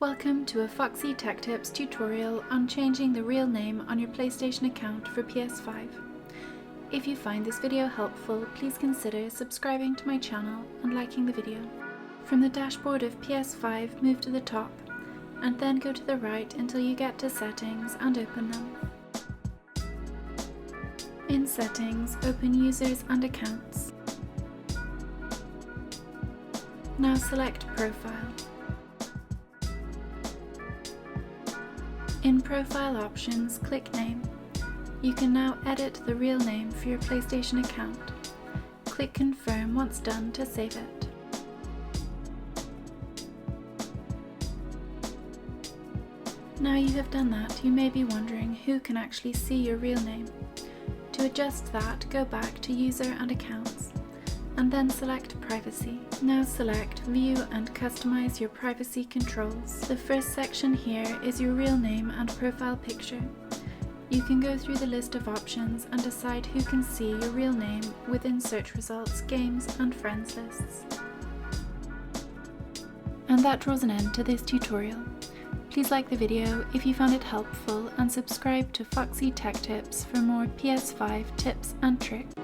Welcome to a Foxy Tech Tips tutorial on changing the real name on your PlayStation account for PS5. If you find this video helpful, please consider subscribing to my channel and liking the video. From the dashboard of PS5, move to the top, and then go to the right until you get to Settings and open them. In Settings, open Users and Accounts. Now select Profile. In Profile Options, click Name. You can now edit the real name for your PlayStation account. Click Confirm once done to save it. Now you have done that, you may be wondering who can actually see your real name. To adjust that, go back to User and Accounts, and then select Privacy. Now select View and customize your privacy controls. The first section here is your real name and profile picture. You can go through the list of options and decide who can see your real name within search results, games and friends lists. And that draws an end to this tutorial. Please like the video if you found it helpful and subscribe to Foxy Tech Tips for more PS5 tips and tricks.